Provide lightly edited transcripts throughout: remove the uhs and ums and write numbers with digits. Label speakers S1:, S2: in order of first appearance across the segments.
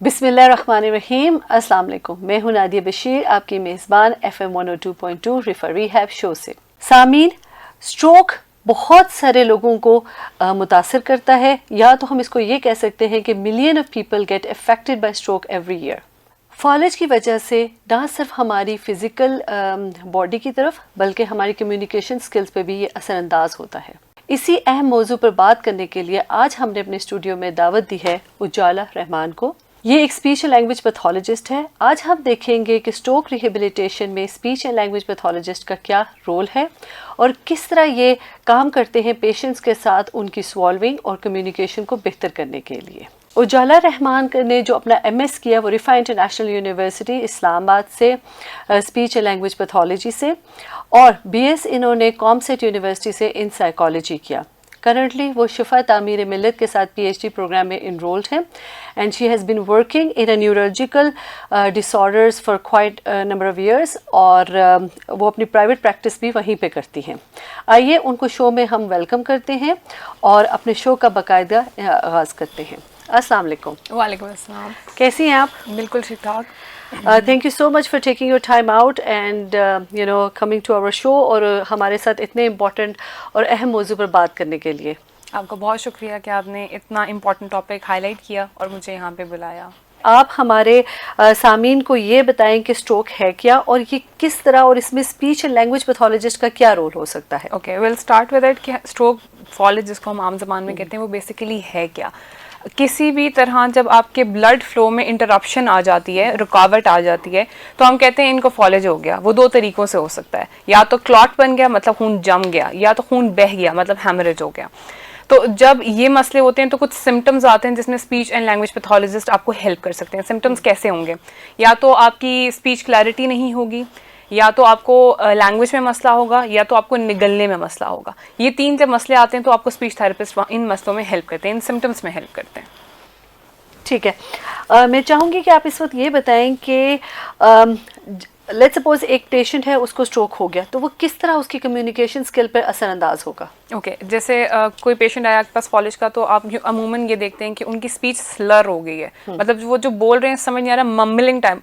S1: बिस्मिल्लाहिर्रहमानिर्रहीम। अस्सलाम वालेकुम। मैं हूं नादिया बशीर, आपकी मेज़बान FM 102.2 रिफर रिहैब शो से। सामीन, स्ट्रोक बहुत सारे लोगों को मुतासर करता है, या तो हम इसको ये कह सकते हैं कि million of people get affected by stroke every year. फॉलेज की वजह से ना सिर्फ हमारी फ़िज़िकल बॉडी की तरफ बल्कि हमारी कम्युनिकेशन स्किल्स पे भी ये असरअंदाज होता है। इसी अहम मौजू पर बात करने के लिए आज हमने अपने स्टूडियो में दावत दी है उजाला रहमान को। ये एक स्पीच एंड लैंग्वेज पैथोलॉजिस्ट है। आज हम देखेंगे कि स्ट्रोक रिहेबिलिटेशन में स्पीच एंड लैंग्वेज पैथोलॉजिस्ट का क्या रोल है और किस तरह ये काम करते हैं पेशेंट्स के साथ उनकी सॉल्विंग और कम्युनिकेशन को बेहतर करने के लिए। उजाला रहमान ने जो अपना MS किया वो रिफा इंटरनेशनल यूनिवर्सिटी इस्लामाबाद से स्पीच एंड लैंग्वेज पैथोलॉजी से, और BS इन्होंने कॉमसेट यूनिवर्सिटी से इन साइकोलॉजी किया। करंटली वो शिफा तामीर मिल्लत के साथ PhD प्रोग्राम में इनरोल्ड हैं and she has been working in neurological disorders for quite number of years, और वो अपनी प्राइवेट प्रैक्टिस भी वहीं पे करती हैं। आइए उनको शो में हम वेलकम करते हैं और अपने शो का बाकायदा आगाज़ करते हैं। अस्सलाम वालेकुम।
S2: वालेकुम अस्सलाम।
S1: कैसी हैं आप?
S2: बिल्कुल ठीक ठाक।
S1: Thank you so much for taking your time out and coming to our show, और हमारे साथ इतने इम्पोर्टेंट और अहम मौजू पर बात करने के लिए।
S2: आपका बहुत शुक्रिया कि आपने इतना इम्पोर्टेंट टॉपिक हाईलाइट किया और मुझे यहाँ पे बुलाया।
S1: आप हमारे सामीन को ये बताएं कि स्ट्रोक है क्या और ये किस तरह, और इसमें स्पीच एंड लैंग्वेज पैथोलॉजिस्ट का क्या रोल हो सकता है।
S2: Okay, will start with it कि स्ट्रोक फॉलेज जिसको हम आम जबान में कहते हैं वो बेसिकली है क्या। किसी भी तरह जब आपके ब्लड फ्लो में इंटरप्शन आ जाती है, रुकावट आ जाती है, तो हम कहते हैं इनको फॉलेज हो गया। वो दो तरीक़ों से हो सकता है, या तो क्लॉट बन गया मतलब खून जम गया, या तो खून बह गया मतलब हैमरेज हो गया। तो जब ये मसले होते हैं तो कुछ सिम्टम्स आते हैं जिसमें स्पीच एंड लैंग्वेज पैथोलॉजिस्ट आपको हेल्प कर सकते हैं। सिम्टम्स कैसे होंगे? या तो आपकी स्पीच क्लैरिटी नहीं होगी, या तो आपको लैंग्वेज में मसला होगा, या तो आपको निगलने में मसला होगा। ये तीन जब मसले आते हैं तो आपको स्पीच थेरेपिस्ट इन मसलों में हेल्प करते हैं, इन सिम्टम्स में हेल्प करते हैं।
S1: ठीक है, मैं चाहूँगी कि आप इस वक्त ये बताएं कि लेट्स सपोज एक पेशेंट है, उसको स्ट्रोक हो गया, तो वो किस तरह उसकी कम्युनिकेशन स्किल पर असरअंदाज होगा।
S2: ओके, जैसे कोई पेशेंट आया आपके पास फॉलेज का, तो आप अमूमन ये देखते हैं कि उनकी स्पीच स्लर हो गई है। मतलब वो जो बोल रहे हैं समझ नहीं आ रहा, मम्बलिंग टाइम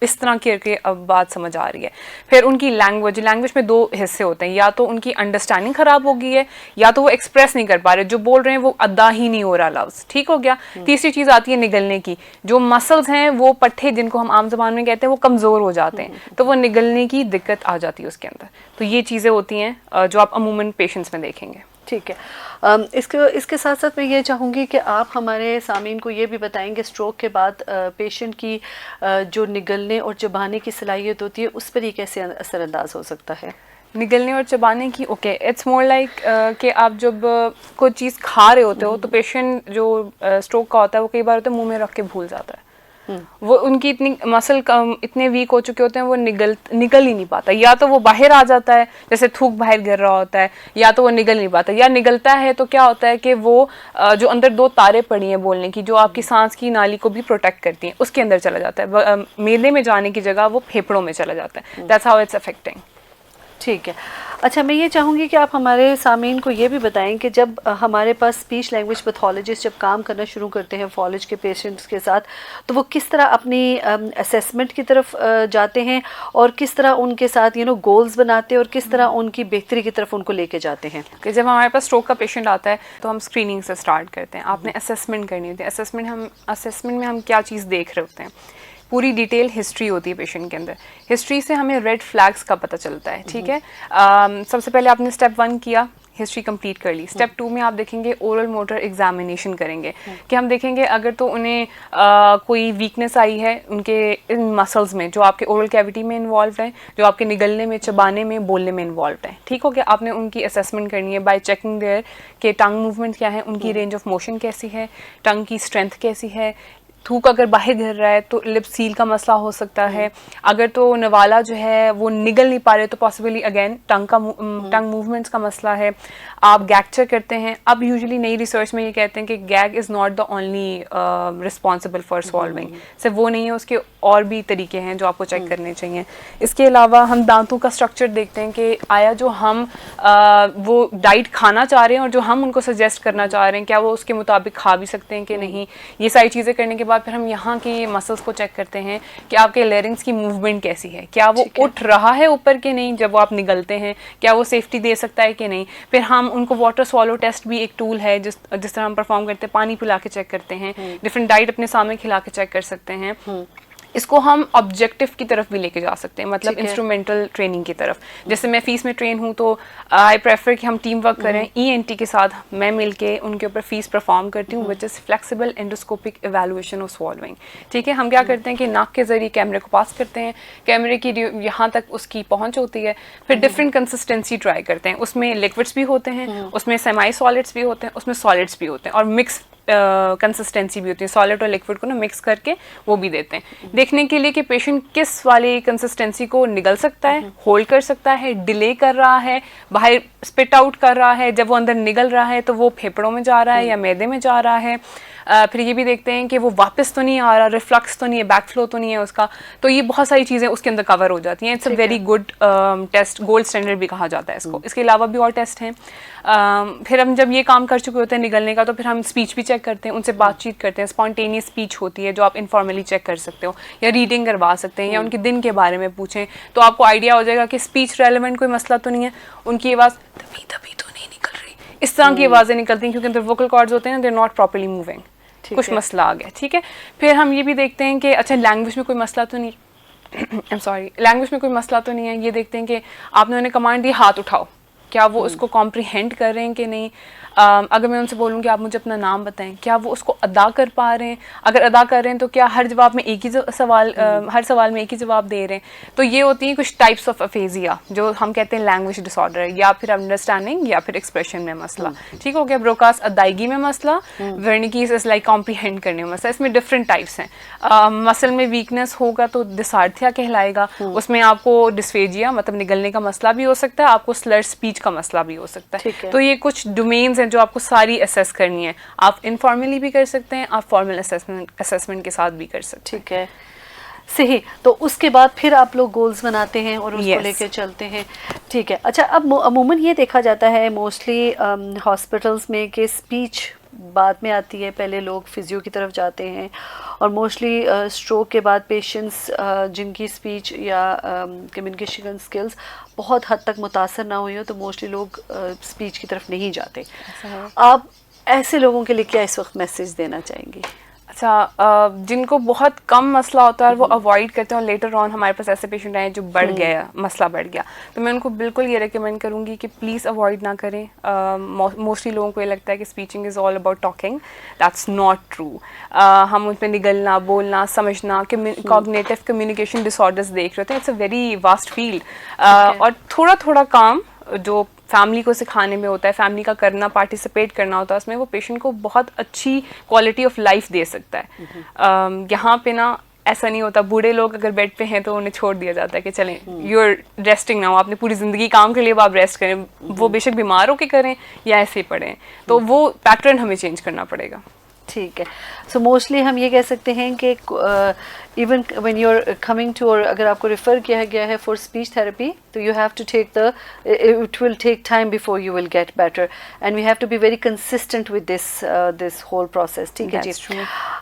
S2: इस तरह की अब बात समझ आ रही है। फिर उनकी लैंग्वेज में दो हिस्से होते हैं, या तो उनकी अंडरस्टैंडिंग ख़राब हो गई है, या तो वो एक्सप्रेस नहीं कर पा रहे, जो बोल रहे हैं वो अदा ही नहीं हो रहा लफ्ज़। ठीक हो गया। तीसरी चीज़ आती है निगलने की। जो मसल्स हैं वो पट्टे जिनको हम आम जबान में कहते हैं वो कमज़ोर हो जाते हैं, तो वो निगलने की दिक्कत आ जाती है उसके अंदर। तो ये चीज़ें होती हैं जो आप अमूमन पेशेंट्स में देखेंगे।
S1: ठीक है, इसके साथ साथ मैं ये चाहूँगी कि आप हमारे सामीन को ये भी बताएंगे स्ट्रोक के बाद पेशेंट की जो निगलने और चबाने की सलाहियत होती है उस पर ये कैसे असरअंदाज हो सकता है।
S2: निगलने और चबाने की, ओके, इट्स मोर लाइक कि आप जब कोई चीज़ खा रहे होते हो तो पेशेंट जो स्ट्रोक का होता है वो कई बार होता है मुंह में रख के भूल जाता है। वो उनकी इतनी मसल इतने वीक हो चुके होते हैं वो निकल ही नहीं पाता, या तो वो बाहर आ जाता है जैसे थूक बाहर गिर रहा होता है, या तो वो निकल नहीं पाता, या निकलता है तो क्या होता है कि वो जो अंदर दो तारे पड़ी हैं बोलने की, जो आपकी सांस की नाली को भी प्रोटेक्ट करती हैं, उसके अंदर चला जाता है। मैदे में जाने की जगह वो फेफड़ों में चला जाता है। That's how it's affecting.
S1: ठीक है, अच्छा, मैं ये चाहूँगी कि आप हमारे सामीन को ये भी बताएं कि जब हमारे पास स्पीच लैंग्वेज पैथोलॉजिस्ट जब काम करना शुरू करते हैं फॉलेज के पेशेंट्स के साथ, तो वो किस तरह अपनी असेसमेंट की तरफ जाते हैं और किस तरह उनके साथ गोल्स बनाते हैं और किस तरह उनकी बेहतरी की तरफ उनको लेके जाते हैं।
S2: कि जब हमारे पास स्ट्रोक का पेशेंट आता है तो हम स्क्रीनिंग से स्टार्ट करते हैं। आपने असेसमेंट करनी होती है। असेसमेंट में हम क्या चीज़ देख रहे होते हैं, पूरी डिटेल हिस्ट्री होती है पेशेंट के अंदर। हिस्ट्री से हमें रेड फ्लैग्स का पता चलता है। ठीक है, सबसे पहले आपने स्टेप 1 किया, हिस्ट्री कंप्लीट कर ली। स्टेप 2 में आप देखेंगे ओरल मोटर एग्जामिनेशन करेंगे कि हम देखेंगे अगर तो उन्हें कोई वीकनेस आई है उनके इन मसल्स में जो आपके ओरल कैविटी में इन्वॉल्व है, जो आपके निगलने में, चबाने में, बोलने में इन्वॉल्व है। ठीक हो गया। आपने उनकी असेसमेंट करनी है बाय चेकिंग देयर कि टंग मूवमेंट क्या है, उनकी रेंज ऑफ मोशन कैसी है, टंग की स्ट्रेंथ कैसी है, थूक अगर बाहर गिर रहा है तो लिप सील का मसला हो सकता है। अगर तो नवाला जो है वो निगल नहीं पा रहे तो पॉसिबली अगेन टंग मूवमेंट्स का मसला है। आप गैग चेक करते हैं। अब यूजुअली नई रिसर्च में ये कहते हैं कि gag is not the only responsible for solving, सिर्फ वो नहीं है, उसके और भी तरीके हैं जो आपको चेक करने चाहिए। इसके अलावा हम दांतों का स्ट्रक्चर देखते हैं कि आया जो हम वो डाइट खाना चाह रहे हैं और जो हम उनको सजेस्ट करना चाह रहे हैं क्या वो उसके मुताबिक खा भी सकते हैं कि नहीं। ये सारी चीज़ें करने के बाद फिर हम यहाँ के मसल्स को चेक करते हैं कि आपके लेरिंग्स की मूवमेंट कैसी है, क्या वो उठ रहा है ऊपर के नहीं जब वो आप निगलते हैं, क्या वो सेफ्टी दे सकता है कि नहीं। फिर हम उनको वाटर स्वॉलो टेस्ट भी एक टूल है जिस तरह हम परफॉर्म करते हैं, पानी पिला के चेक करते हैं, डिफरेंट डाइट अपने सामने खिला के चेक कर सकते हैं। इसको हम ऑब्जेक्टिव की तरफ भी लेके जा सकते हैं, मतलब इंस्ट्रूमेंटल ट्रेनिंग की तरफ। जैसे मैं फीस में ट्रेन हूँ तो आई प्रेफर कि हम टीम वर्क करें, ENT के साथ मैं मिलके उनके ऊपर फीस परफॉर्म करती हूँ, which is flexible endoscopic evaluation of swallowing. ठीक है, हम क्या करते हैं कि नाक के जरिए कैमरे को पास करते हैं, कैमरे की यहाँ तक उसकी पहुँच होती है, फिर डिफरेंट कंसिस्टेंसी ट्राई करते हैं। उसमें लिक्विड्स भी होते हैं, उसमें सेमी सॉलिड्स भी होते हैं, उसमें सॉलिड्स भी होते हैं, और मिक्स कंसिस्टेंसी भी होती है, सॉलिड और लिक्विड को ना मिक्स करके वो भी देते हैं, देखने के लिए कि पेशेंट किस वाली कंसिस्टेंसी को निगल सकता है, होल्ड कर सकता है, डिले कर रहा है, बाहर स्पिट आउट कर रहा है, जब वो अंदर निगल रहा है तो वो फेफड़ों में जा रहा है या मैदे में जा रहा है। फिर ये भी देखते हैं कि वो वापस तो नहीं आ रहा, रिफ्लक्स तो नहीं है, बैक फ्लो तो नहीं है उसका। तो ये बहुत सारी चीज़ें उसके अंदर कवर हो जाती हैं। It's a very good test, gold standard भी कहा जाता है इसको। इसके अलावा भी और टेस्ट हैं। फिर हम जब ये काम कर चुके होते हैं निगलने का, तो फिर हम स्पीच भी चेक करते हैं, उनसे बातचीत करते हैं। स्पॉन्टेनियस स्पीच होती है जो आप इनफॉर्मली चेक कर सकते हो, या रीडिंग करवा सकते हैं, या उनके दिन के बारे में पूछें तो आपको आइडिया हो जाएगा कि स्पीच रेलेवेंट कोई मसला तो नहीं है, उनकी आवाज़ तभी तो नहीं निकल रही, इस तरह की आवाज़ें निकलती हैं क्योंकि अंदर वोकल कॉर्ड्स होते हैं ना, they are not properly moving, कुछ मसला आ गया। ठीक है, फिर हम ये भी देखते हैं कि अच्छा लैंग्वेज में कोई मसला तो नहीं, आई एम सॉरी, लैंग्वेज में कोई मसला तो नहीं है। ये देखते हैं कि आपने उन्हें कमांड दी हाथ उठाओ, क्या वो उसको कॉम्प्रीहेंड कर रहे हैं कि नहीं। अगर मैं उनसे बोलूँ कि आप मुझे अपना नाम बताएं, क्या वो उसको अदा कर पा रहे हैं, अगर अदा कर रहे हैं तो क्या हर जवाब में एक ही सवाल हर सवाल में एक ही जवाब दे रहे हैं। तो ये होती हैं कुछ टाइप्स ऑफ अफेजिया जो हम कहते हैं लैंग्वेज डिसऑर्डर, या फिर अंडरस्टैंडिंग या फिर एक्सप्रेशन में मसला। ठीक हो गया, ब्रोकास अदायगी में मसला, वर्निकीज इज लाइक कॉम्प्रीहेंड करने में मसला। इसमें डिफरेंट टाइप्स हैं। मसल में वीकनेस होगा तो डिसार्थिया कहलाएगा, उसमें आपको डिस्फेजिया मतलब निगलने का मसला भी हो सकता है, आपको स्लर स्पीच का मसला भी हो सकता है। तो ये कुछ डोमेन्स हैं जो आपको सारी असेस करनी है। आप इनफॉर्मली भी कर सकते हैं, आप फॉर्मल असेसमेंट के साथ भी कर सकते हैं।
S1: ठीक है, सही। तो उसके बाद फिर आप लोग गोल्स बनाते हैं और उसको लेके चलते हैं। ठीक है, अच्छा, अब अमूमन ये देखा जाता है मोस्टली हॉस्पिटल्स में कि स्पीच बाद में आती है, पहले लोग फिजियो की तरफ जाते हैं, और मोस्टली स्ट्रोक के बाद पेशेंट्स जिनकी स्पीच या कम्युनिकेशन स्किल्स बहुत हद तक मुतासर ना हुई हो तो मोस्टली लोग स्पीच की तरफ नहीं जाते। आप ऐसे लोगों के लिए क्या इस वक्त मैसेज देना चाहेंगी?
S2: अच्छा, जिनको बहुत कम मसला होता है वो अवॉइड करते हैं, और लेटर ऑन हमारे पास ऐसे पेशेंट आए जो बढ़ गया, मसला बढ़ गया, तो मैं उनको बिल्कुल ये रेकमेंड करूँगी कि प्लीज़ अवॉइड ना करें। मोस्टली लोगों को ये लगता है कि speeching is all about talking, that's not true. हम उन पर निगलना, बोलना, समझना, कॉग्निटिव कम्युनिकेशन डिसऑर्डर्स देख रहे होते हैं। It's a very vast field, और थोड़ा थोड़ा काम जो फैमिली को सिखाने में होता है, फैमिली का करना, पार्टिसिपेट करना होता है उसमें, वो पेशेंट को बहुत अच्छी क्वालिटी ऑफ लाइफ दे सकता है। यहाँ पे ना ऐसा नहीं होता, बूढ़े लोग अगर बेड पे हैं तो उन्हें छोड़ दिया जाता है कि चलें यू आर रेस्टिंग नाउ, आपने पूरी ज़िंदगी काम के लिए आप रेस्ट करें, वो बेशक बीमार होकर करें या ऐसे ही पढ़ें, तो वो पैटर्न हमें चेंज करना पड़ेगा।
S1: ठीक है, सो मोस्टली हम ये कह सकते हैं कि even when you are coming to, और अगर आपको रेफ़र किया गया है फॉर स्पीच थेरेपी, तो you have to take it will take time before you will get better, and we have to be very consistent with this whole process. ठीक है जी।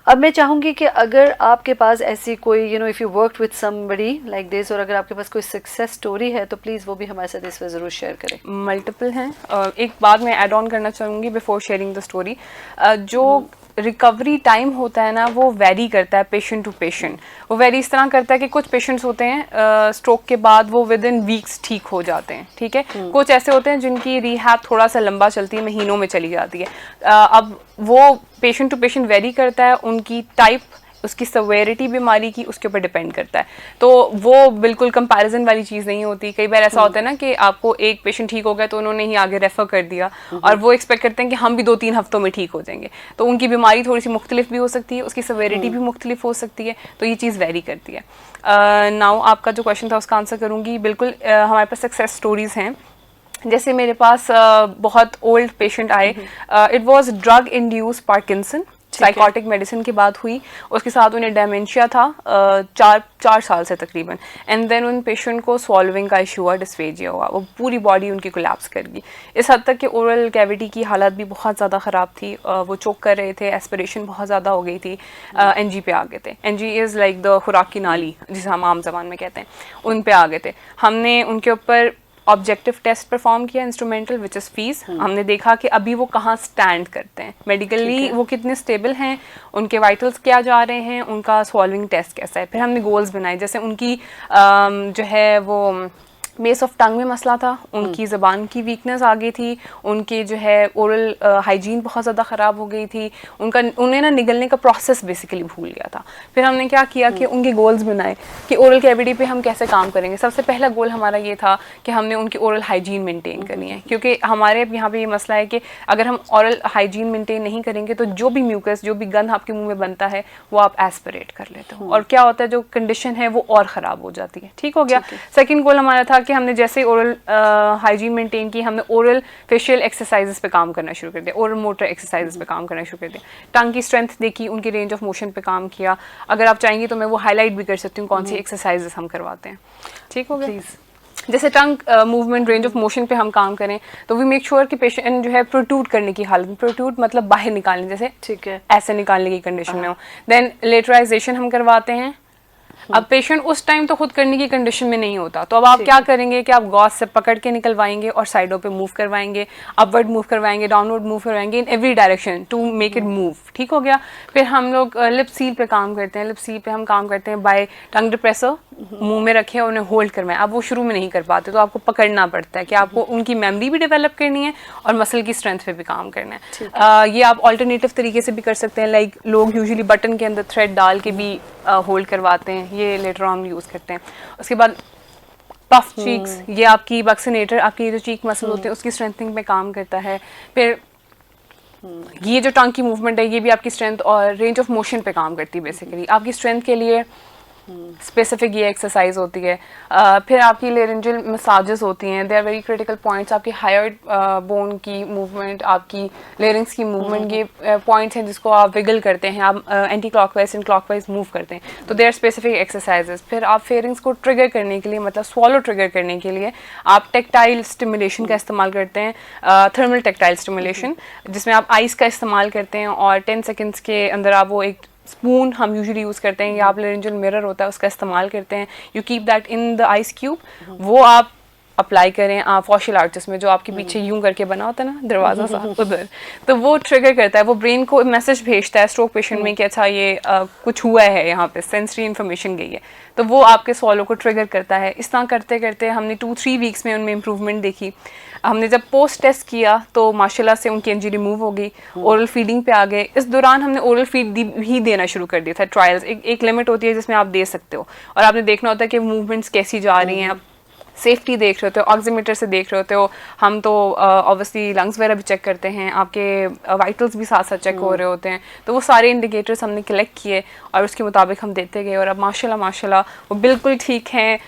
S1: अब मैं चाहूँगी कि अगर आपके पास ऐसी कोई if you worked with somebody like this, और अगर आपके पास कोई सक्सेस स्टोरी है तो प्लीज़ वो भी हमारे साथ इस पर ज़रूर शेयर करें।
S2: मल्टीपल हैं, एक बात मैं ऐड ऑन करना चाहूँगी बिफोर शेयरिंग द स्टोरी। जो रिकवरी टाइम होता है ना, वो वेरी करता है पेशेंट टू पेशेंट। वो वेरी इस तरह करता है कि कुछ पेशेंट्स होते हैं स्ट्रोक के बाद वो विद इन वीक्स ठीक हो जाते हैं। ठीक है, कुछ ऐसे होते हैं जिनकी रिहैब थोड़ा सा लंबा चलती है, महीनों में चली जाती है। अब वो पेशेंट टू पेशेंट वेरी करता है, उनकी टाइप, उसकी सवेरिटी बीमारी की उसके ऊपर डिपेंड करता है। तो वो बिल्कुल कंपैरिजन वाली चीज़ नहीं होती। कई बार ऐसा होता है ना कि आपको एक पेशेंट ठीक हो गया तो उन्होंने ही आगे रेफ़र कर दिया, और वो एक्सपेक्ट करते हैं कि हम भी 2-3 हफ्तों में ठीक हो जाएंगे, तो उनकी बीमारी थोड़ी सी मुख्तलिफ भी हो सकती है, उसकी सवेरिटी भी मुख्तलिफ हो सकती है, तो ये चीज़ वेरी करती है। नाउ आपका जो क्वेश्चन था उसका आंसर करूँगी। बिल्कुल हमारे पास सक्सेस स्टोरीज़ हैं। जैसे मेरे पास बहुत ओल्ड पेशेंट आए, it was drug induce Parkinson. Psychotic medicine की बात हुई, उसके साथ उन्हें डेमेंशिया था 4 साल से तकरीबन, एंड देन उन पेशेंट को स्वॉलोइंग का इशू हुआ, डिस्फेजिया हुआ, वो पूरी बॉडी उनकी कोलैप्स कर गई, इस हद तक कि ओरल कैविटी की हालत भी बहुत ज़्यादा ख़राब थी, वो चोक कर रहे थे, एस्पिरेशन बहुत ज़्यादा हो गई थी, NG पे आ गए थे। NG इज़ लाइक द खुराक की नाली जिसे हम आम ज़बान में कहते हैं, उन पे आ गए थे। हमने उनके ऊपर ऑब्जेक्टिव टेस्ट परफॉर्म किया, इंस्ट्रूमेंटल विच इज़ फीस। हमने देखा कि अभी वो कहाँ स्टैंड करते हैं मेडिकली, वो कितने स्टेबल हैं, उनके वाइटल्स क्या जा रहे हैं, उनका सॉल्विंग टेस्ट कैसा है। फिर हमने गोल्स बनाए, जैसे उनकी जो है वो बेस ऑफ टंग में मसला था, उनकी ज़बान की वीकनेस आ गई थी, उनकी जो है ओरल हाइजीन बहुत ज़्यादा ख़राब हो गई थी, उन्हें ना निगलने का प्रोसेस बेसिकली भूल गया था। फिर हमने क्या किया कि उनके गोल्स बनाए कि ओरल कैविटी पे हम कैसे काम करेंगे। सबसे पहला गोल हमारा ये था कि हमने उनकी ओरल हाइजीन मेंटेन करनी है, क्योंकि हमारे यहाँ पे ये मसला है कि अगर हम ओरल हाइजीन मेंटेन नहीं करेंगे तो जो भी म्यूकस, जो भी गंद आपके मुँह में बनता है वो आप एस्पिरेट कर लेते हो, और क्या होता है जो कंडीशन है वो और ख़राब हो जाती है। ठीक हो गया। सेकेंड गोल हमारा था कि हमने जैसे ओरल हाइजीन मेंटेन की, हमने ओरल फेशियल एक्सरसाइजेस पे काम करना शुरू कर दिया, ओरल मोटर एक्सरसाइजेस पे काम करना शुरू कर दिया, टंग की स्ट्रेंथ देखी, उनकी रेंज ऑफ मोशन पे काम किया। अगर आप चाहेंगी तो मैं वो हाईलाइट भी कर सकती हूँ कौन सी एक्सरसाइजेस हम करवाते हैं। ठीक हो गया। जैसे टंग मूवमेंट, रेंज ऑफ मोशन पे हम काम करें तो वी मेक श्योर कि पेशेंट जो है प्रोट्रूड करने की हालत, प्रोट्रूड मतलब बाहर निकालने, जैसे
S1: ठीक है
S2: ऐसे निकालने की कंडीशन में हो। देन लेटराइजेशन हम करवाते हैं। अब पेशेंट उस टाइम तो खुद करने की कंडीशन में नहीं होता, तो अब आप क्या करेंगे कि आप गॉज से पकड़ के निकलवाएंगे और साइडों पे मूव करवाएंगे, अपवर्ड मूव करवाएंगे, डाउनवर्ड मूव करवाएंगे, in every direction to make it move. ठीक हो गया। फिर हम लोग लिप सील पे काम करते हैं। लिप सील पे हम काम करते हैं बाय टंग डिप्रेसर, मुंह में रखे और उन्हें होल्ड करवाएं। अब वो शुरू में नहीं कर पाते तो आपको पकड़ना पड़ता है कि आपको उनकी मेमोरी भी डेवलप करनी है और मसल की स्ट्रेंथ पे भी काम करना है। ये आप ऑल्टरनेटिव तरीके से भी कर सकते हैं, लाइक लोग यूजुअली बटन के अंदर थ्रेड डाल के भी होल्ड करवाते हैं, ये लेटर ऑन यूज़ करते हैं। उसके बाद पफ चीक्स, ये आपकी वैक्सीनेटर, आपकी जो चीक मसल होते हैं उसकी स्ट्रेंथनिंग में काम करता है। फिर ये जो टंग की मूवमेंट है ये भी आपकी स्ट्रेंथ और रेंज ऑफ मोशन पे काम करती है। बेसिकली आपकी स्ट्रेंथ के लिए स्पेसिफिक ये एक्सरसाइज होती है। फिर आपकी लेरेंजियल मसाजेस होती हैं, they are very critical points. आपकी हायर बोन की मूवमेंट, आपकी लेरिंग्स की मूवमेंट, ये पॉइंट्स हैं जिसको आप विगल करते हैं, आप anticlockwise and clockwise move करते हैं, तो दे आर स्पेसिफिक एक्सरसाइजेस। फिर आप फेरिंग्स को ट्रिगर करने के लिए, मतलब स्वॉलो ट्रिगर करने के लिए आप टेक्टाइल स्टिमुलेशन का इस्तेमाल करते हैं, थर्मल टेक्टाइल स्टिमुलेशन, जिसमें आप आइस का इस्तेमाल करते हैं और 10 सेकेंड्स के अंदर आप वो एक स्पून हम यूजुअली यूज़ करते हैं या आप लेरेंजियल मिरर होता है उसका इस्तेमाल करते हैं, you keep that in the ice cube, वो आप अप्लाई करें फॉशियल आर्चेस में, जो आपके पीछे यूं करके बना होता है ना दरवाज़ा सा उधर, तो वो ट्रिगर करता है, वो ब्रेन को मैसेज भेजता है स्ट्रोक पेशेंट में कि अच्छा ये कुछ हुआ है, यहाँ पे सेंसरी इन्फॉर्मेशन गई है, तो वो आपके स्वॉलो को ट्रिगर करता है। इस तरह करते करते हमने 2-3 वीक्स में उनमें इम्प्रूवमेंट देखी। हमने जब पोस्ट टेस्ट किया तो माशाल्लाह से उनकी एनजी रिमूव हो गई, ओरल फीडिंग पे आ गए। इस दौरान हमने ओरल फीड भी देना शुरू कर दिया था। ट्रायल्स एक लिमिट होती है जिसमें आप दे सकते हो और आपने देखना होता है कि मूवमेंट्स कैसी जा रही हैं, आप सेफ्टी देख रहे होते हो, ऑक्सीमीटर से देख रहे होते हो। हम तो ऑब्वियसली लंग्स वगैरह भी चेक करते हैं, आपके वाइटल्स भी साथ साथ चेक हो रहे होते हैं, तो वो सारे इंडिकेटर्स हमने कलेक्ट किए और उसके मुताबिक हम देते गए और अब माशाल्लाह वो बिल्कुल ठीक हैं।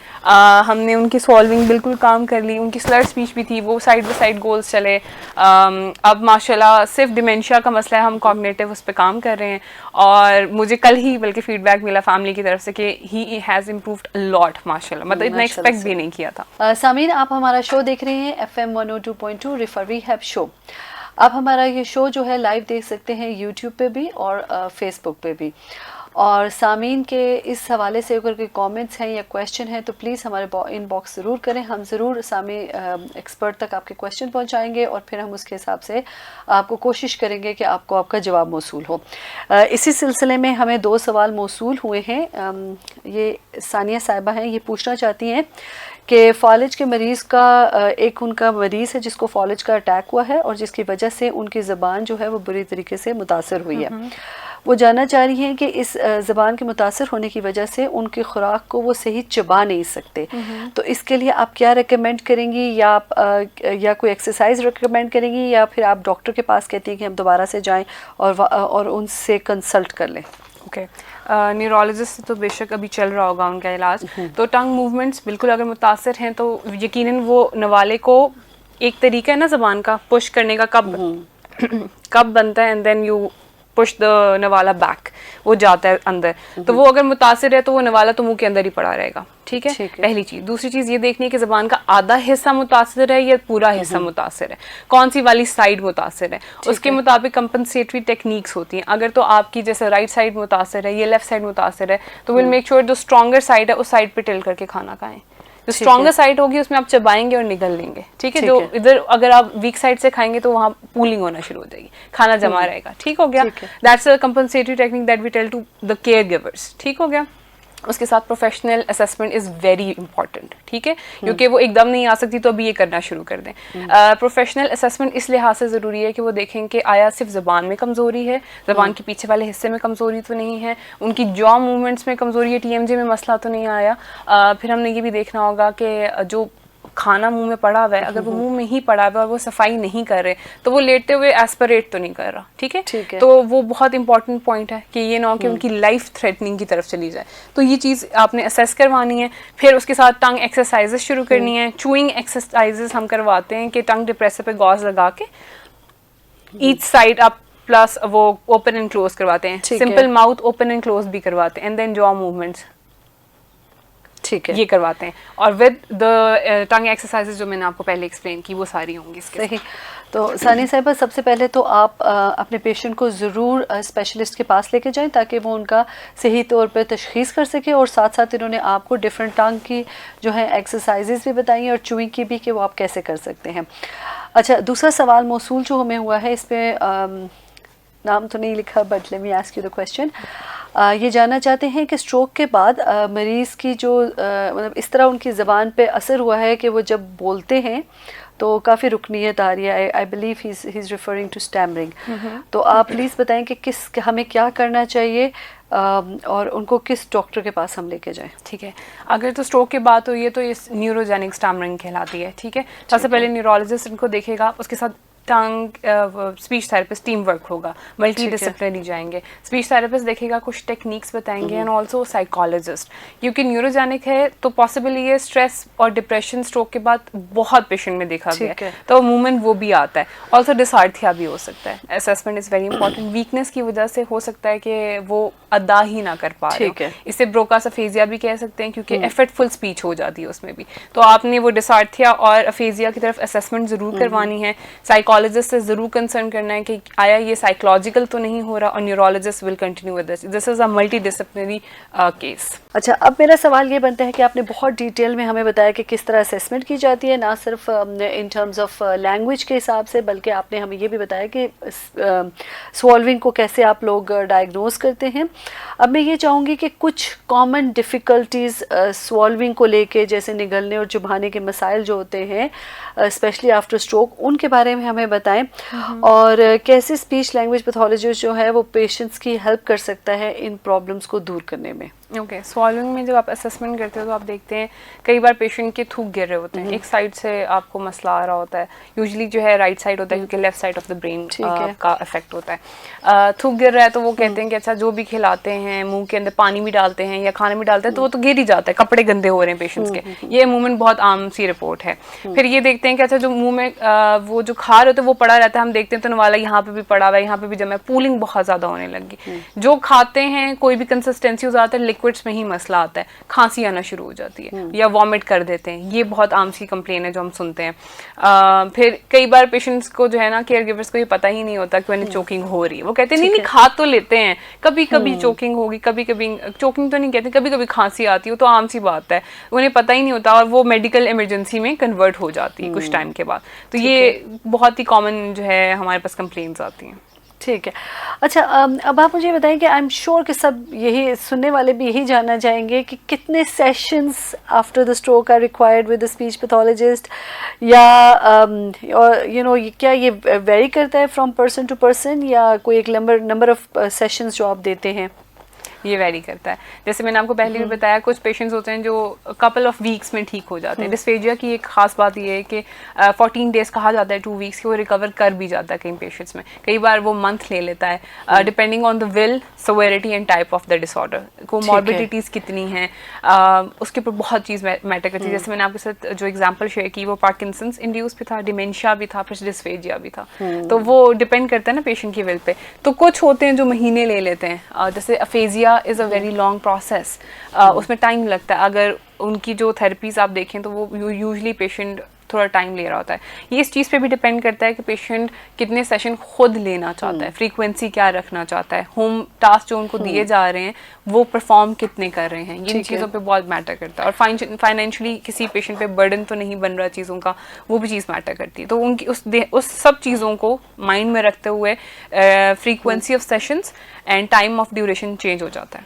S2: हमने उनकी सॉल्विंग बिल्कुल काम कर ली, उनकी स्लर स्पीच भी थी, वो साइड बाई साइड गोल्स चले। अब माशाल्लाह सिर्फ डिमेंशिया का मसला है, हम कॉग्निटिव उस पर काम कर रहे हैं और मुझे कल ही बल्कि फीडबैक मिला फैमिली की तरफ से कि he has improved a lot माशाल्लाह, मतलब इतना एक्सपेक्ट भी नहीं किया था।
S1: सामीन, आप हमारा शो देख रहे हैं FM 102.2 रिफर रिहैब शो। आप हमारा ये शो जो है लाइव देख सकते हैं यूट्यूब पे भी और फेसबुक पे भी। और सामीन के इस हवाले से अगर कोई कमेंट्स हैं या क्वेश्चन है तो प्लीज़ हमारे इनबॉक्स ज़रूर करें, हम ज़रूर सामी एक्सपर्ट तक आपके क्वेश्चन पहुंचाएंगे और फिर हम उसके हिसाब से आपको कोशिश करेंगे कि आपको आपका जवाब मौसूल हो। इसी सिलसिले में हमें 2 सवाल मौसूल हुए हैं। ये सानिया साहिबा हैं, ये पूछना चाहती हैं कि फ़ालिज के मरीज़ का एक उनका मरीज़ है जिसको फ़ालिज का अटैक हुआ है और जिसकी वजह से उनकी ज़बान जो है वो बुरी तरीके से मुतासर हुई है। वो जानना चाह रही हैं कि इस ज़बान के मुतासर होने की वजह से उनकी खुराक को वो सही चबा नहीं सकते, तो इसके लिए आप क्या रेकमेंड करेंगी, या आप या कोई एक्सरसाइज रेकमेंड करेंगी, या फिर आप डॉक्टर के पास कहती हैं कि हम दोबारा से जाएं और उनसे कंसल्ट कर लें?
S2: ओके, न्यूरोलॉजिस्ट तो बेशक अभी चल रहा होगा उनका इलाज। तो टंग मूवमेंट्स बिल्कुल अगर मुतासर हैं तो यकीनन वो नवाले को, एक तरीका है ना ज़बान का पुश करने का, कब बनता है and then you push the नवाला बैक, वो जाता है अंदर, तो वो अगर मुतासिर है तो वो नवाला तो मुंह के अंदर ही पड़ा रहेगा। ठीक है, पहली चीज। दूसरी चीज ये देखनी है कि जबान का आधा हिस्सा मुतासिर है या पूरा हिस्सा मुतासिर है, कौन सी वाली साइड मुतासिर है, उसके मुताबिक कंपनसेटरी टेक्निक्स होती हैं। अगर तो आपकी जैसे राइट साइड मुतासिर है, ये लेफ्ट साइड मुतासिर है, तो विल मेक श्योर जो स्ट्रॉन्गर साइड है उस साइड पे टिल करके खाना खाएं। जो स्ट्रॉन्गर साइड होगी उसमें आप चबाएंगे और निगल लेंगे। ठीक है, जो इधर अगर आप वीक साइड से खाएंगे तो वहाँ पूलिंग होना शुरू हो जाएगी, खाना जमा रहेगा। ठीक हो गया, that's a compensatory technique that we tell to the caregivers. ठीक हो गया। उसके साथ professional assessment is very important. ठीक है, क्योंकि वो एकदम नहीं आ सकती तो अभी ये करना शुरू कर दें। प्रोफेशनल असेसमेंट इस लिहाज से ज़रूरी है कि वो देखें कि आया सिर्फ ज़बान में कमज़ोरी है, ज़बान के पीछे वाले हिस्से में कमज़ोरी तो नहीं है, उनकी जॉ मूवमेंट्स में कमज़ोरी है, TMJ में मसला तो नहीं आया। फिर हमने ये भी देखना होगा कि जो खाना मुंह में पड़ा हुआ है, अगर वो मुंह में ही पड़ा हुआ है और वो सफाई नहीं कर रहे तो वो लेटते हुए एस्पिरेट तो नहीं कर रहा। ठीक है, तो वो बहुत इंपॉर्टेंट पॉइंट है कि ये ना हो कि उनकी लाइफ थ्रेटनिंग की तरफ चली जाए। तो ये चीज़ आपने असेस करवानी है। फिर उसके साथ टंग एक्सरसाइजेस शुरू करनी है। चूइंग एक्सरसाइजेस हम करवाते हैं कि टंग डिप्रेसर पे गॉज लगा के ईच साइड आप प्लस वो ओपन एंड क्लोज करवाते हैं, simple mouth open and close भी करवाते हैं, एंड देन जॉ मूवमेंट्स। ठीक है, ये करवाते हैं। और विद द टंग एक्सरसाइजेस जो मैंने आपको पहले एक्सप्लेन की वो सारी होंगी इसके।
S1: सही। तो सानिया साहिबा, सबसे पहले तो आप अपने पेशेंट को ज़रूर स्पेशलिस्ट के पास लेके जाएं ताकि वो उनका सही तौर पे तशख़ीस कर सके, और साथ साथ इन्होंने आपको डिफरेंट टंग की जो है एक्सरसाइजेस भी बताई हैं और चूइंग की भी कि वो आप कैसे कर सकते हैं। अच्छा, दूसरा सवाल मौसूल जो हमें हुआ है, इस पर नाम तो नहीं लिखा, but let me ask you the question. ये जानना चाहते हैं कि स्ट्रोक के बाद मरीज़ की जो मतलब इस तरह उनकी ज़बान पे असर हुआ है कि वो जब बोलते हैं तो काफ़ी रुकनीयत आ रही है। I believe he is referring to stammering. तो आप प्लीज़ बताएं कि हमें क्या करना चाहिए और उनको किस डॉक्टर के पास हम लेके जाएं।
S2: ठीक है, अगर तो स्ट्रोक की बात हुई है तो ये न्यूरोजेनिक स्टैमरिंग कहलाती है। ठीक है, सबसे पहले न्यूरोलॉजिस्ट इनको देखेगा, उसके साथ टंग स्पीच थेरेपिस्ट टीम वर्क होगा, मल्टी डिसिप्लिनरी जाएंगे। स्पीच थेरेपिस्ट देखेगा, कुछ टेक्निक्स बताएंगे, एंड ऑल्सो साइकोलॉजिस्ट, क्योंकि न्यूरोजेनिक है तो पॉसिबली ये स्ट्रेस और डिप्रेशन स्ट्रोक के बाद बहुत पेशेंट में देखा गया है, तो मूवमेंट वो भी आता है। ऑल्सो डिसार्थिया भी हो सकता है। Assessment is very important. Weakness की वजह से हो सकता है कि वो अदा ही ना कर पा रहे, इसे ब्रोकासफेजिया भी कह सकते हैं, क्योंकि एफर्टफुल स्पीच हो जाती है उसमें भी। तो आपने वो डिसार्थिया और अफेजिया की तरफ असेसमेंट ज़रूर करवानी है। साइकोलॉजिस्ट से ज़रूर कंसर्न करना है कि आया ये साइकोलॉजिकल तो नहीं हो रहा, और neurologist will continue with this is a multi disciplinary case.
S1: अच्छा, अब मेरा सवाल ये बनता है कि आपने बहुत डिटेल में हमें बताया कि किस तरह असेसमेंट की जाती है, ना सिर्फ इन टर्म्स ऑफ लैंग्वेज के हिसाब से, बल्कि आपने हमें ये भी बताया कि सॉल्विंग को कैसे आप लोग डायग्नोज करते हैं। अब मैं ये चाहूँगी कि कुछ कॉमन डिफ़िकल्टीज़ सॉल्विंग को लेके, जैसे निगलने और चुभाने के मसाइल जो होते हैं स्पेशली आफ्टर स्ट्रोक, उनके बारे में हमें बताएं, और कैसे स्पीच लैंग्वेज पैथोलॉजिस्ट जो है वो पेशेंट्स की हेल्प कर सकता है इन प्रॉब्लम्स को दूर करने में।
S2: ओके, सॉल्विंग में जब आप असेसमेंट करते हो तो आप देखते हैं कई बार पेशेंट के थूक गिर रहे होते हैं, एक साइड से आपको मसला आ रहा होता है, यूजुअली जो है राइट साइड होता है, क्योंकि left side of the brain का इफेक्ट होता है। थूक गिर रहा है तो वो कहते हैं कि अच्छा जो भी खिलाते हैं, मुंह के अंदर पानी भी डालते हैं या खाने भी डालते हैं तो वो तो गिर ही जाता है, कपड़े गंदे हो रहे हैं पेशेंट्स के, ये मूवमेंट बहुत आम सी रिपोर्ट है। फिर ये देखते हैं कि अच्छा जो मुंह में वो जो खा रहे होते हैं वो पड़ा रहता है, हम देखते हैं तो नवाला यहाँ पे भी पड़ा हुआ है, यहाँ पे भी जमा है, पूलिंग बहुत ज़्यादा होने लगी। जो खाते हैं कोई भी कंसिस्टेंसी हो जाता है, लिक्विड्स में ही मसला आता है, खांसी आना शुरू हो जाती है या वॉमिट कर देते हैं, ये बहुत आम सी कंप्लेन है जो हम सुनते हैं। फिर कई बार पेशेंट्स को जो है ना, केयर गिवर्स को ये पता ही नहीं होता कि उन्हें चोकिंग हो रही है, वो कहते हैं नहीं खा तो लेते हैं, कभी कभी चोकिंग होगी, कभी कभी चोकिंग तो नहीं कहते, कभी कभी खांसी आती है, तो आम सी बात है, उन्हें पता ही नहीं होता और वो मेडिकल इमरजेंसी में कन्वर्ट हो जाती है कुछ टाइम के बाद। तो ये बहुत ही कॉमन जो है हमारे पास कंप्लेंट्स आती हैं।
S1: ठीक है, अच्छा अब आप मुझे बताएं कि आई एम श्योर कि सब यही सुनने वाले भी यही जानना चाहेंगे कि कितने sessions after the stroke are required with the speech pathologist, या और यू नो क्या ये वेरी करता है फ्रॉम पर्सन टू पर्सन, या कोई एक नंबर ऑफ सेशंस जो आप देते हैं?
S2: ये वेरी करता है। जैसे मैंने आपको पहले भी बताया, कुछ पेशेंट्स होते हैं जो कपल ऑफ वीक्स में ठीक हो जाते हैं। डिस्फेजिया की एक खास बात ये है कि 14 डेज कहा जाता है, 2 वीक्स की, वो रिकवर कर भी जाता है कई पेशेंट्स में। कई बार वो मंथ ले लेता है, depending on the will, severity and type of the disorder, comorbidities कितनी हैं, उसके ऊपर बहुत चीज़ मैटर करती है। जैसे मैंने आपके साथ जो एग्जांपल शेयर की वो पार्किंसंस इंड्यूस भी था, डिमेंशिया भी था, फिर डिस्फेजिया भी था। तो वो डिपेंड करता है ना पेशेंट की विल पे। तो कुछ होते हैं जो महीने ले लेते हैं, जैसे aphasia is a very long process, उसमें टाइम लगता है। अगर उनकी जो थेरेपीज आप देखें तो वो यूजुअली पेशेंट थोड़ा टाइम ले रहा होता है। ये इस चीज़ पे भी डिपेंड करता है कि पेशेंट कितने सेशन खुद लेना चाहता है, फ्रीक्वेंसी क्या रखना चाहता है, होम टास्क जो उनको दिए जा रहे हैं वो परफॉर्म कितने कर रहे हैं, इन चीज़ों पे बहुत मैटर करता है। और फाइनेंशियली किसी पेशेंट पे बर्डन तो नहीं बन रहा चीज़ों का, वो भी चीज़ मैटर करती है। तो उनकी उस सब चीज़ों को माइंड में रखते हुए frequency of sessions and time of duration change हो जाता है।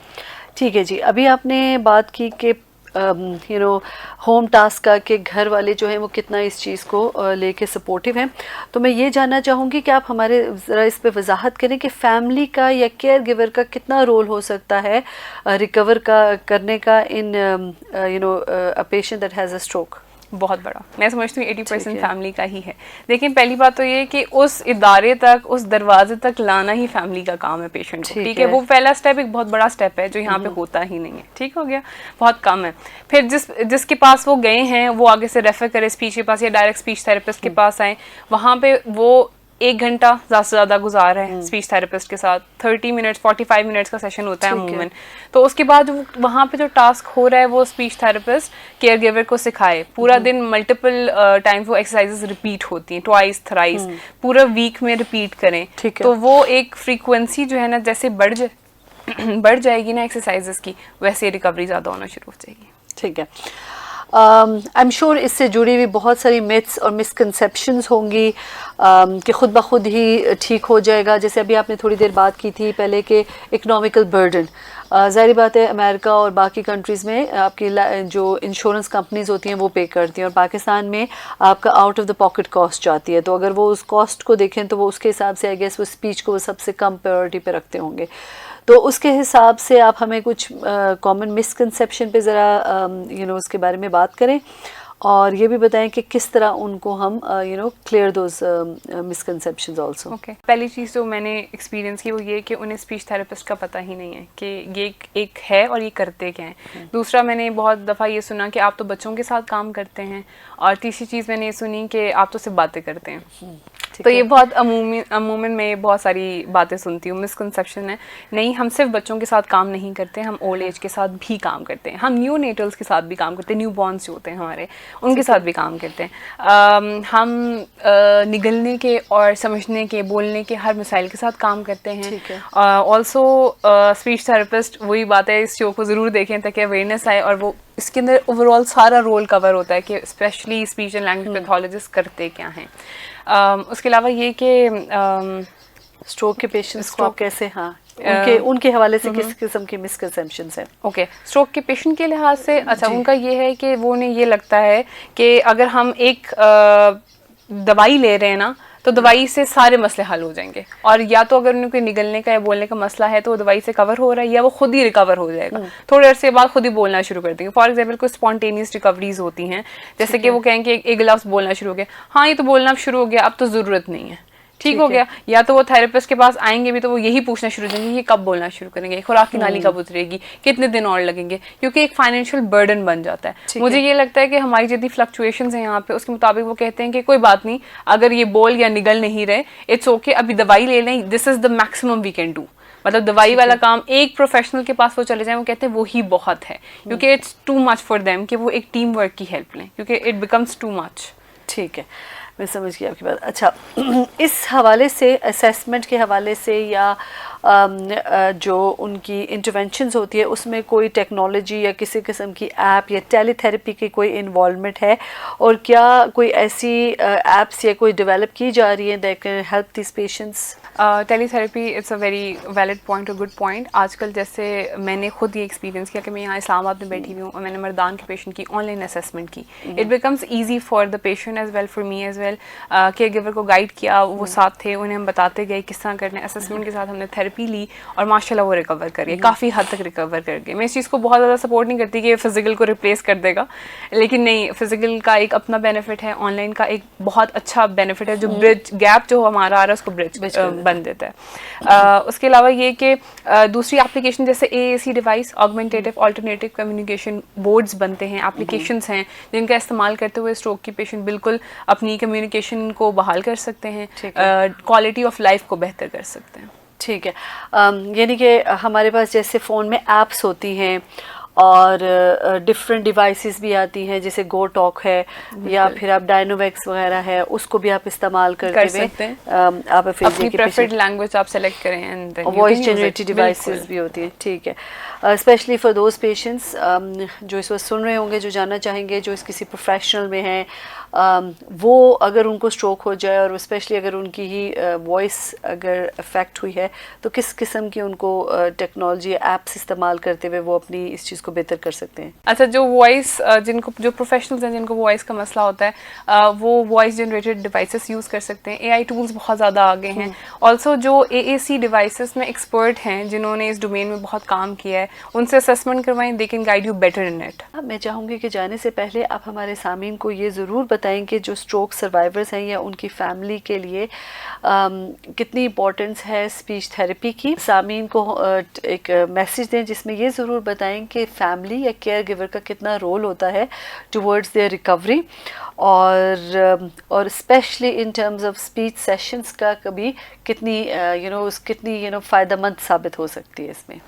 S1: ठीक है जी, अभी आपने बात की कि होम टास्क का, कि घर वाले जो हैं वो कितना इस चीज़ को लेके सपोर्टिव हैं। तो मैं ये जानना चाहूँगी कि आप हमारे ज़रा इस पे वजाहत करें कि फैमिली का या केयर गिवर का कितना रोल हो सकता है रिकवर करने का in a patient that has a stroke.
S2: बहुत बड़ा, मैं समझती हूँ 80% फैमिली का ही है। देखिए, पहली बात तो ये कि उस इदारे तक, उस दरवाजे तक लाना ही फैमिली का काम है पेशेंट को, ठीक है। वो पहला स्टेप एक बहुत बड़ा स्टेप है जो यहाँ पे होता ही नहीं है, ठीक हो गया, बहुत कम है। फिर जिसके पास वो गए हैं वो आगे से रेफर करे स्पीच के पास या डायरेक्ट स्पीच थेरेपिस्ट के पास आए, वहाँ पे वो 1 घंटा ज़्यादा से ज़्यादा गुजार रहे हैं स्पीच थेरेपिस्ट के साथ। 30 मिनट्स 45 मिनट्स का सेशन होता है अमूमन। तो उसके बाद वहाँ पे जो टास्क हो रहा है वो स्पीच थेरेपिस्ट केयर गिवर को सिखाए। पूरा दिन मल्टीपल टाइम्स वो एक्सरसाइजेस रिपीट होती हैं, ट्वाइस थ्राइस, पूरा वीक में रिपीट करें। तो वो एक फ्रीक्वेंसी जो है ना, जैसे बढ़ जाएगी ना एक्सरसाइजेस की, वैसे रिकवरी ज़्यादा होना शुरू हो जाएगी।
S1: ठीक है। आई एम श्योर इससे जुड़ी हुई बहुत सारी मिथ्स और मिसकंसेप्शंस होंगी कि खुद ब खुद ही ठीक हो जाएगा। जैसे अभी आपने थोड़ी देर बात की थी पहले कि इकोनॉमिकल बर्डन, ज़ाहिर बात है अमेरिका और बाकी कंट्रीज़ में आपकी जो इंश्योरेंस कंपनीज होती हैं वो पे करती हैं, और पाकिस्तान में आपका out of the pocket cost जाती है। तो अगर वो उस कॉस्ट को देखें तो वो उसके हिसाब से आई गेस वो स्पीच को सबसे कम प्रायोरिटी पे रखते होंगे। तो उसके हिसाब से आप हमें कुछ कॉमन मिसकंसेप्शन पे ज़रा उसके बारे में बात करें, और ये भी बताएं कि किस तरह उनको हम clear those misconceptions also.
S2: Okay, पहली चीज़ जो मैंने एक्सपीरियंस की वो ये कि उन्हें स्पीच थेरेपिस्ट का पता ही नहीं है कि ये एक है और ये करते क्या हैं। दूसरा, मैंने बहुत दफ़ा ये सुना कि आप तो बच्चों के साथ काम करते हैं, और तीसरी चीज़ मैंने ये सुनी कि आप तो सिर्फ बातें करते हैं। तो ये बहुत अमूमन में बहुत सारी बातें सुनती हूँ, मिसकंसेप्शन है। नहीं, हम सिर्फ बच्चों के साथ काम नहीं करते, हम ओल्ड एज के साथ भी काम करते हैं, हम न्यू नेटल्स के साथ भी काम करते हैं, न्यू बॉर्न्स जो होते हैं हमारे, उनके साथ भी काम करते हैं। हम निगलने के और समझने के, बोलने के हर मिसाइल के साथ काम करते हैं। ऑल्सो स्पीच थेरेपिस्ट, वही बात है, इस शो को ज़रूर देखें ताकि अवेयरनेस आए, और वो इसके अंदर ओवरऑल सारा रोल कवर होता है कि specially speech and language pathologist करते क्या हैं। उसके अलावा ये कि
S1: स्ट्रोक के पेशेंट्स को कैसे उनके हवाले से किस किस्म की मिसकंसेप्शंस हैं?
S2: ओके, स्ट्रोक के पेशेंट के लिहाज से अच्छा उनका ये है कि वो उन्हें ये लगता है कि अगर हम एक दवाई ले रहे हैं ना, तो दवाई से सारे मसले हल हो जाएंगे, और या तो अगर उन्हें कोई निगलने का या बोलने का मसला है तो वो दवाई से कवर हो रहा है, या वो खुद ही रिकवर हो जाएगा, थोड़े अरसे बाद खुद ही बोलना शुरू कर देंगे। फॉर एग्जाम्पल कोई स्पॉन्टेनियस रिकवरीज होती हैं, जैसे कि वो कहेंगे एक गिलास बोलना शुरू हो गया, हाँ ये तो बोलना शुरू हो गया, अब तो ज़रूरत नहीं है, ठीक हो गया। या तो वो थेरेपिस्ट के पास आएंगे भी तो वो यही पूछना शुरू करेंगे ये कब बोलना शुरू करेंगे, खुराक की नाली कब उतरेगी, कितने दिन और लगेंगे, क्योंकि एक फाइनेंशियल बर्डन बन जाता है। मुझे ये लगता है कि हमारी जितनी फ्लक्चुएशंस हैं यहाँ पे, उसके मुताबिक वो कहते हैं कि कोई बात नहीं, अगर ये बोल या निगल नहीं रहे, इट्स ओके, अभी दवाई ले लें, this is the maximum we can do. मतलब दवाई वाला काम एक प्रोफेशनल के पास वो चले जाएं, वो कहते हैं वो ही बहुत है, क्योंकि it's too much for them कि वो एक टीम वर्क की हेल्प लें, क्योंकि इट बिकम्स टू मच।
S1: ठीक है, मैं समझ गई आपकी बात। अच्छा, इस हवाले से, असेसमेंट के हवाले से, या जो उनकी इंटरवेंशंस होती है उसमें कोई टेक्नोलॉजी या किसी किस्म की ऐप या टेलीथेरेपी की कोई इन्वॉल्वमेंट है, और क्या कोई ऐसी ऐप्स या कोई डेवलप की जा रही है that can help this patients?
S2: Teletherapy it's a very valid point और गुड पॉइंट। आजकल जैसे मैंने खुद ये एक्सपीरियंस किया कि मैं यहाँ इस्लामाबाद में बैठी हुई हूँ और मैंने मर्दान के पेशेंट की ऑनलाइन असेसमेंट की। It becomes easy for the patient as well, for me as well. Caregiver को गाइड किया, वो साथ थे, उन्हें हम बताते गए किस तरह करना है। असेसमेंट के साथ हमने थेरेपी ली और माशाल्लाह वो रिकवर कर गए, काफ़ी हद तक रिकवर कर गए। मैं इस चीज़ को बहुत ज़्यादा सपोर्ट नहीं करती कि फिजिकल को रिप्लेस कर देगा, लेकिन नहीं, फिजिकल का एक अपना बेनिफिट है, ऑनलाइन का एक बहुत अच्छा बेनिफिट है, जो ब्रिज गैप जो हमारा आ रहा है उसको ब्रिज बन देता है। उसके अलावा ये कि दूसरी एप्लीकेशन जैसे AAC device, augmentative alternative communication boards बनते हैं, एप्लीकेशंस हैं जिनका इस्तेमाल करते हुए स्ट्रोक की पेशेंट बिल्कुल अपनी कम्युनिकेशन को बहाल कर सकते हैं, क्वालिटी ऑफ लाइफ को बेहतर कर सकते हैं।
S1: ठीक है, यानी कि हमारे पास जैसे फ़ोन में ऐप्स होती हैं और डिफरेंट डिवाइसेस भी आती हैं, जैसे गो टॉक है या फिर आप डायनोवेक्स वगैरह है, उसको भी आप इस्तेमाल करते हुए आप
S2: अपनी प्रेफर्ड लैंग्वेज आप सेलेक्ट करें एंड
S1: वॉइस जनरेटेड डिवाइसेस भी होती है। ठीक है, स्पेशली फॉर दोज पेशेंट्स जो इस वक्त सुन रहे होंगे, जो जानना चाहेंगे, जो इस किसी प्रोफेशनल में हैं, वो अगर उनको स्ट्रोक हो जाए और स्पेशली अगर उनकी ही वॉइस अगर अफेक्ट हुई है, तो किस किस्म की उनको टेक्नोलॉजी ऐप्स इस्तेमाल करते हुए वो अपनी इस चीज़ को बेहतर कर सकते हैं?
S2: अच्छा, जो वॉइस जिनको जो प्रोफेशनल्स हैं जिनको वॉइस का मसला होता है, वो वॉइस जनरेटेड डिवाइसेस यूज़ कर सकते हैं। AI टूल्स बहुत ज़्यादा आगे हैं। ऑल्सो जो AAC डिवाइसेस में एक्सपर्ट हैं, जिन्होंने इस डोमेन में बहुत काम किया है, उनसे असेसमेंट करवाएं, they can guide you better in it.
S1: मैं चाहूँगी कि जाने से पहले आप हमारे सामीन को ये ज़रूर बताएं कि जो स्ट्रोक सर्वाइवर्स हैं या उनकी फैमिली के लिए कितनी इम्पोर्टेंस है स्पीच थेरेपी की। सामीन को एक मैसेज दें जिसमें ये ज़रूर बताएं कि फैमिली या केयर गिवर का कितना रोल होता है टुवर्ड्स देयर रिकवरी, और specially in terms of speech sessions का कभी कितनी कितनी फ़ायदेमंद साबित हो सकती है इसमें।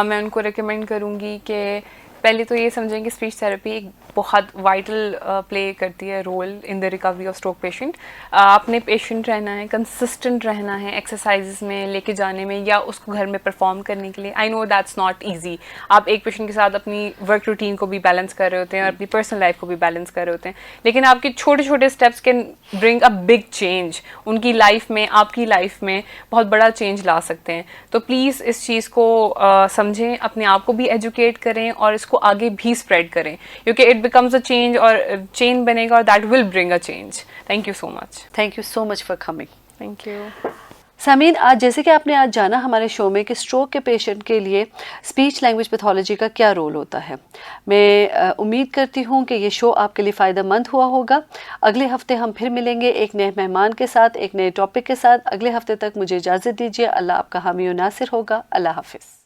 S2: मैं उनको रिकमेंड करूँगी कि पहले तो ये समझें कि स्पीच थेरेपी एक बहुत वाइटल प्ले करती है role in the recovery of stroke patient. आपने पेशेंट रहना है, कंसिस्टेंट रहना है एक्सरसाइजेस में लेके जाने में या उसको घर में परफॉर्म करने के लिए। I know that's not easy. आप एक पेशेंट के साथ अपनी वर्क रूटीन को भी बैलेंस कर रहे होते हैं और अपनी पर्सनल लाइफ को भी बैलेंस कर रहे होते हैं, लेकिन आपके छोटे छोटे steps can bring a big change. उनकी लाइफ में, आपकी लाइफ में बहुत बड़ा चेंज ला सकते हैं। तो प्लीज़ इस चीज़ को समझें, अपने आप को भी एजुकेट करें और इसको आगे भी स्प्रेड करें, क्योंकि इट बिकम्स अ चेंज और चेन बनेगा और that will bring a change. Thank you so much.
S1: Thank you so much for coming.
S2: Thank you.
S1: Sameen, आज जैसे कि आपने आज जाना हमारे शो में कि स्ट्रोक के पेशेंट के लिए स्पीच लैंग्वेज पैथोलॉजी का क्या रोल होता है, मैं उम्मीद करती हूँ कि ये शो आपके लिए फ़ायदेमंद हुआ होगा। अगले हफ्ते हम फिर मिलेंगे एक नए मेहमान के साथ, एक नए टॉपिक के साथ। अगले हफ्ते तक मुझे इजाज़त दीजिए। अल्लाह आपका हामी और नासिर होगा। अल्लाह हाफिज़।